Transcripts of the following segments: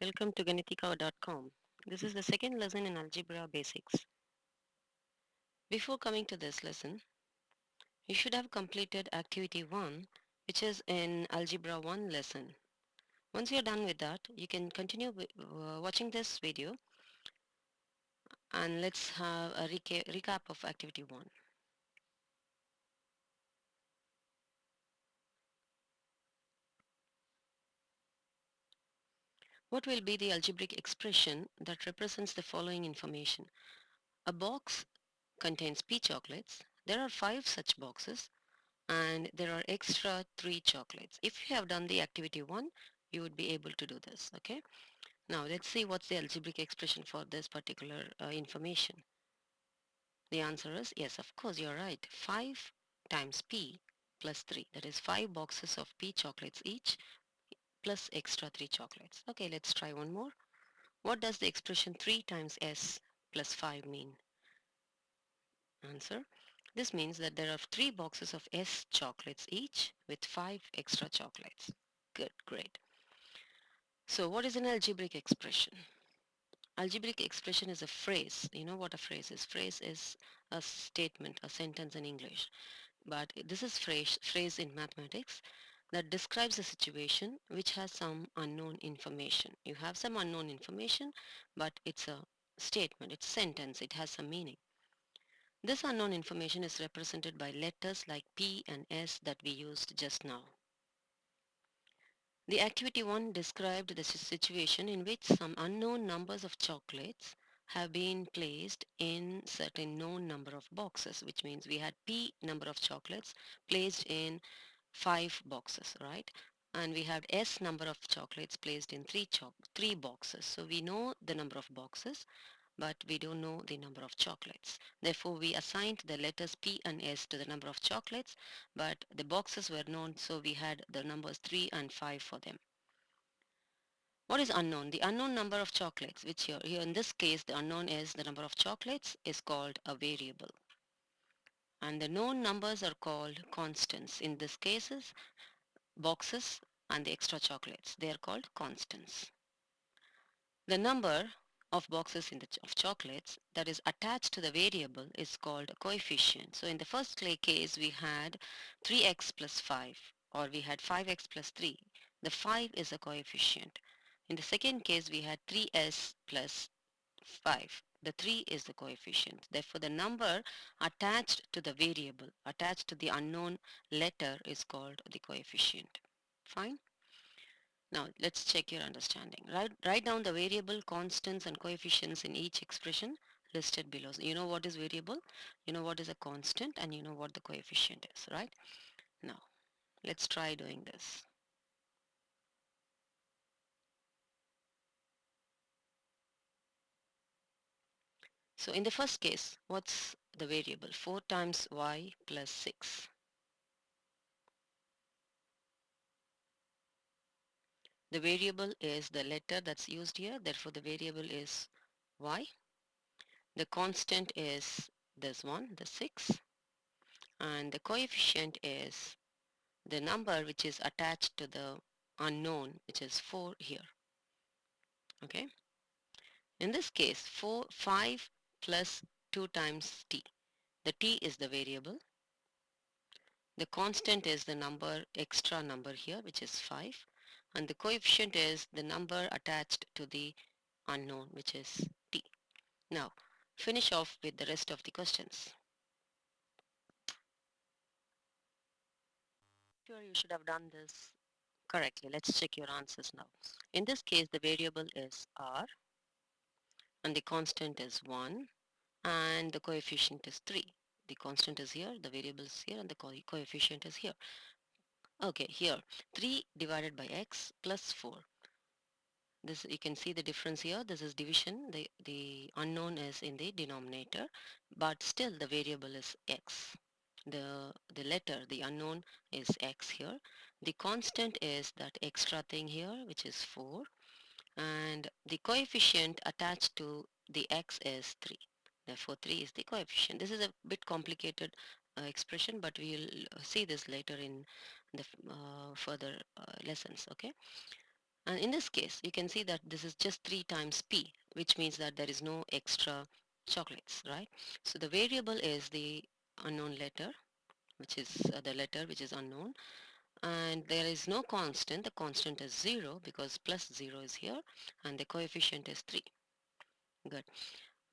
Welcome to Ganitika.com. This is the second lesson in Algebra Basics. Before coming to this lesson, you should have completed Activity 1, which is in Algebra 1 lesson. Once you're done with that, you can continue watching this video and let's have a recap of Activity 1. What will be the algebraic expression that represents the following information? A box contains P chocolates. There are 5 such boxes and there are extra 3 chocolates. If you have done the activity 1, you would be able to do this. Okay, now let's see what's the algebraic expression for this particular information. The answer is yes, of course, you're right. 5 times P plus 3, that is 5 boxes of P chocolates each plus extra 3 chocolates. Okay, let's try one more. What does the expression 3 times S plus 5 mean? Answer: this means that there are 3 boxes of S chocolates each with 5 extra chocolates. Good, great. So what is an algebraic expression? Algebraic expression is a phrase. You know what a phrase is? Phrase is a statement, a sentence in English. But this is phrase in mathematics that describes a situation which has some unknown information. You have some unknown information, but it's a statement, it's a sentence, it has some meaning. This unknown information is represented by letters like P and S that we used just now. The activity 1 described the situation in which some unknown numbers of chocolates have been placed in certain known number of boxes, which means we had P number of chocolates placed in 5 boxes, right? And we had S number of chocolates placed in 3 boxes. So we know the number of boxes, but we don't know the number of chocolates. Therefore, we assigned the letters P and S to the number of chocolates, but the boxes were known, so we had the numbers 3 and 5 for them. What is unknown? The unknown number of chocolates, which here in this case, the unknown is the number of chocolates, is called a variable. And the known numbers are called constants. In this cases, boxes and the extra chocolates, they are called constants. The number of boxes of chocolates that is attached to the variable is called a coefficient. So in the first case we had 3x plus 5, or we had 5x plus 3. The 5 is a coefficient. In the second case we had 3s plus 5. The 3 is the coefficient. Therefore the number attached to the variable, attached to the unknown letter, is called the coefficient. Fine. Now let's check your understanding. Write down the variable, constants and coefficients in each expression listed below. So you know what is variable, you know what is a constant, and you know what the coefficient is, right? Now let's try doing this. So in the first case, what's the variable? 4 times y plus 6. The variable is the letter that's used here, therefore the variable is y. The constant is this one, the 6, and the coefficient is the number which is attached to the unknown, which is 4 here. Okay, in this case 5 plus 2 times t. The t is the variable, the constant is the number, extra number here, which is 5, and the coefficient is the number attached to the unknown, which is t. Now finish off with the rest of the questions. Sure, you should have done this correctly. Let's check your answers now. In this case the variable is r and the constant is 1 and the coefficient is 3. The constant is here, the variable is here, and the coefficient is here. Okay, here 3 divided by x plus 4. This, you can see the difference here. This is division. The unknown is in the denominator, but still the variable is x. The letter, the unknown, is x here. The constant is that extra thing here, which is 4, and the coefficient attached to the x is 3. Therefore 3 is the coefficient. This is a bit complicated expression, but we'll see this later in the further lessons. Okay, And in this case, you can see that this is just 3 times p, which means that there is no extra chocolates, right? So the variable is the unknown letter, which is the letter which is unknown, and there is no constant. The constant is 0 because plus 0 is here, and the coefficient is 3. Good.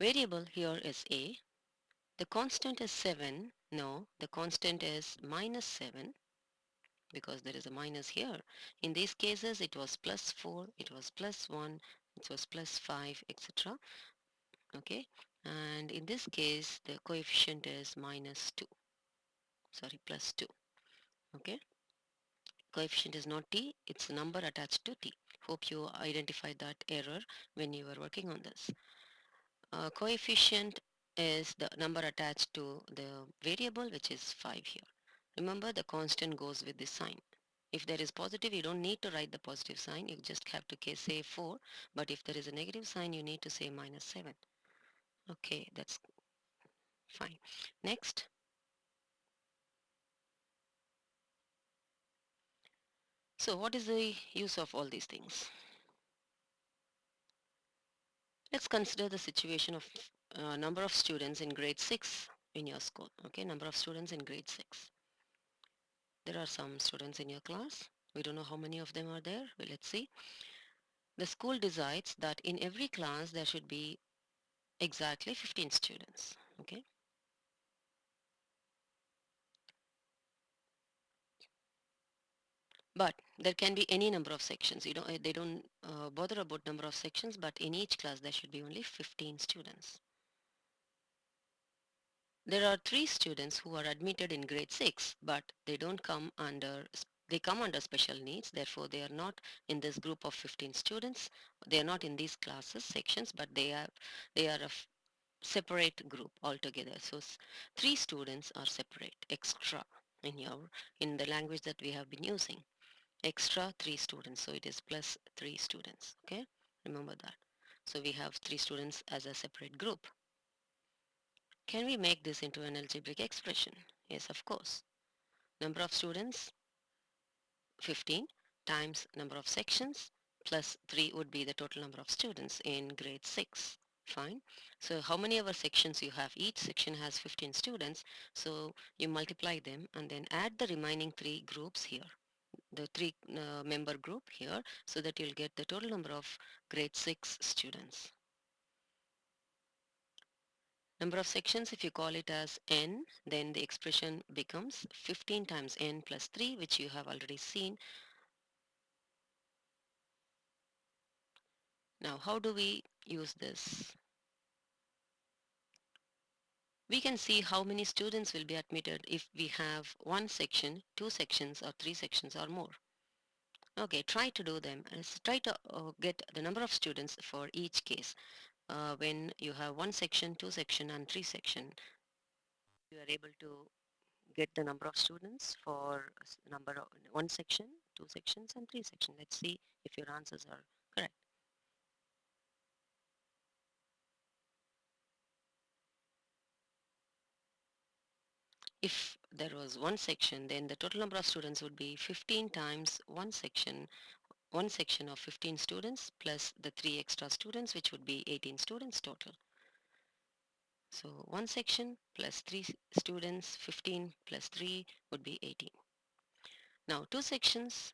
Variable here is a. The constant is 7. No, the constant is minus 7 because there is a minus here. In these cases, it was plus 4, it was plus 1, it was plus 5, etc. Okay. And in this case, the coefficient is minus 2. Sorry, plus 2. Okay. Coefficient is not t, it's a number attached to t. Hope you identified that error when you were working on this. Coefficient is the number attached to the variable, which is 5 here. Remember, the constant goes with the sign. If there is positive, you don't need to write the positive sign. You just have to say 4. But if there is a negative sign, you need to say minus 7. Okay, that's fine. Next, so what is the use of all these things? Let's consider the situation of number of students in grade 6 in your school. Okay, number of students in grade 6. There are some students in your class. We don't know how many of them are there. Well, let's see. The school decides that in every class there should be exactly 15 students. Okay. But there can be any number of sections. They don't bother about number of sections, but in each class there should be only 15 students. There are 3 students who are admitted in grade 6, but they come under special needs. Therefore, they are not in this group of 15 students. They are not in these classes sections, but they are a separate group altogether. So 3 students are separate, extra in the language that we have been using. Extra 3 students. So it is plus 3 students. Okay, remember that. So we have 3 students as a separate group. Can we make this into an algebraic expression? Yes, of course. Number of students, 15 times number of sections plus 3 would be the total number of students in grade 6. Fine. So how many ever sections you have? Each section has 15 students. So you multiply them and then add the remaining 3 groups here. The 3 member group here so that you'll get the total number of grade 6 students. Number of sections, if you call it as n, then the expression becomes 15 times n plus 3, which you have already seen. Now, how do we use this? We can see how many students will be admitted if we have 1 section, 2 sections, or 3 sections or more. Okay, try to do them. Try to get the number of students for each case. When you have 1 section, 2 section, and 3 section, you are able to get the number of students for number of 1 section, 2 sections, and 3 sections. Let's see if your answers are correct. If there was 1 section, then the total number of students would be 15 times 1 section of 15 students plus the 3 extra students, which would be 18 students total. So 1 section plus 3 students, 15 plus 3 would be 18. Now 2 sections,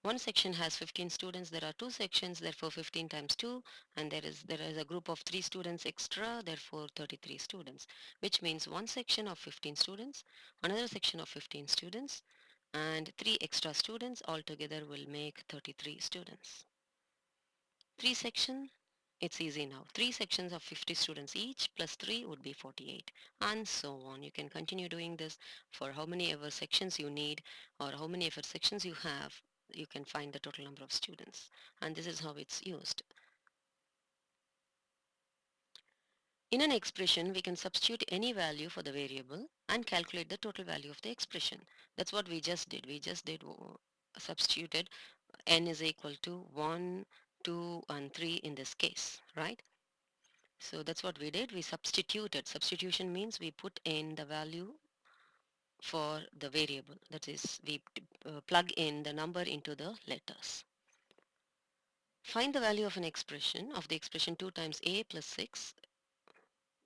1 section has 15 students. There are 2 sections, therefore 15 times 2, and there is a group of 3 students extra, therefore 33 students, which means 1 section of 15 students, another section of 15 students, and 3 extra students altogether will make 33 students. 3 section, it's easy now. 3 sections of 50 students each plus 3 would be 48, and so on. You can continue doing this for how many ever sections you need or how many ever sections you have. You can find the total number of students, and this is how it's used. In an expression, we can substitute any value for the variable and calculate the total value of the expression. That's what we just did. We just did substituted n is equal to 1, 2, and 3 in this case, right? So that's what we did. We substituted. Substitution means we put in the value for the variable. That is, we plug in the number into the letters. Find the value of an expression of the expression 2 times a plus 6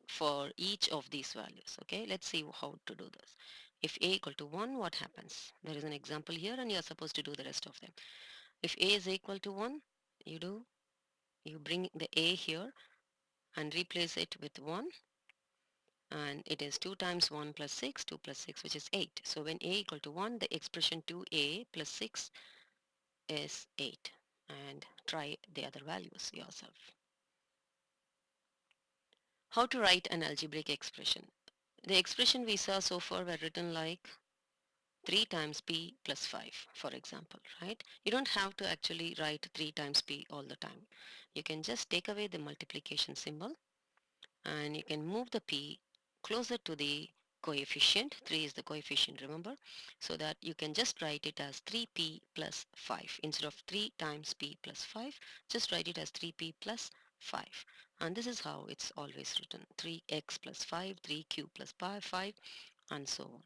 for each of these values. Okay, let's see how to do this. If a equal to 1, what happens? There is an example here and you're supposed to do the rest of them. If a is equal to 1, you bring the a here and replace it with 1, and it is 2 times 1 plus 6, 2 plus 6, which is 8. So when a equal to 1, the expression 2a plus 6 is 8. And try the other values yourself. How to write an algebraic expression? The expression we saw so far were written like 3 times p plus 5, for example, right? You don't have to actually write 3 times p all the time. You can just take away the multiplication symbol and you can move the p closer to the coefficient. 3 is the coefficient, remember? So that you can just write it as 3p plus 5. Instead of 3 times p plus 5, just write it as 3p plus 5. And this is how it's always written. 3x plus 5, 3q plus 5, and so on.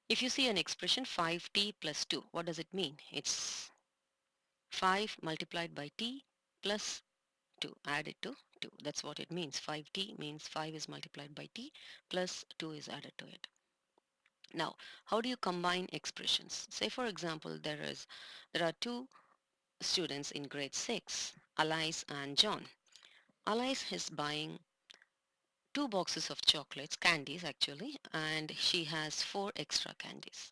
If you see an expression 5t plus 2, what does it mean? It's 5 multiplied by t plus 2 added to 2. That's what it means. 5t means 5 is multiplied by t plus 2 is added to it. Now, how do you combine expressions? Say for example, there are two students in grade 6, Alice and John. Alice is buying 2 boxes of chocolates, candies actually, and she has 4 extra candies.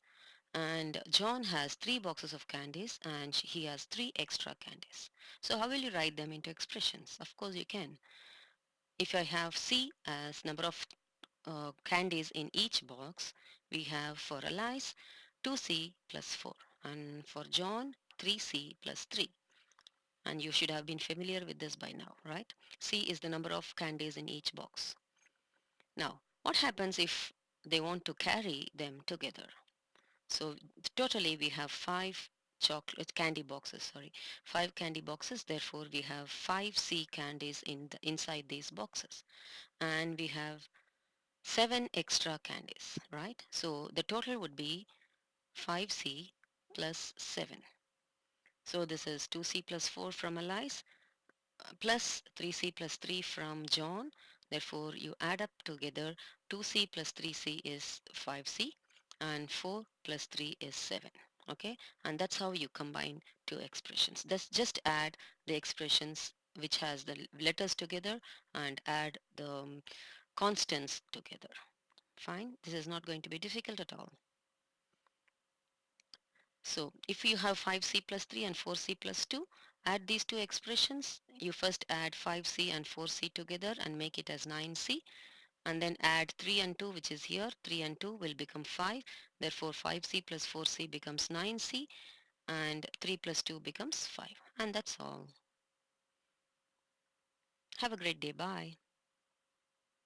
And John has 3 boxes of candies and he has 3 extra candies. So how will you write them into expressions? Of course you can. If I have C as number of candies in each box, we have for Alice 2C plus 4 and for John 3C plus 3. And you should have been familiar with this by now, right? C is the number of candies in each box. Now, what happens if they want to carry them together? So totally we have 5 candy boxes. Therefore, we have 5C candies inside these boxes. And we have 7 extra candies, right? So the total would be 5C plus 7. So this is 2C plus 4 from Alice plus 3C plus 3 from John. Therefore, you add up together 2C plus 3C is 5C and 4 plus 3 is 7. Okay, and that's how you combine two expressions. Just add the expressions which has the letters together and add the constants together. Fine, this is not going to be difficult at all. So if you have 5c plus 3 and 4c plus 2, add these two expressions. You first add 5c and 4c together and make it as 9c, and then add 3 and 2, which is here. 3 and 2 will become 5. Therefore 5c plus 4c becomes 9c and 3 plus 2 becomes 5. And that's all. Have a great day. Bye.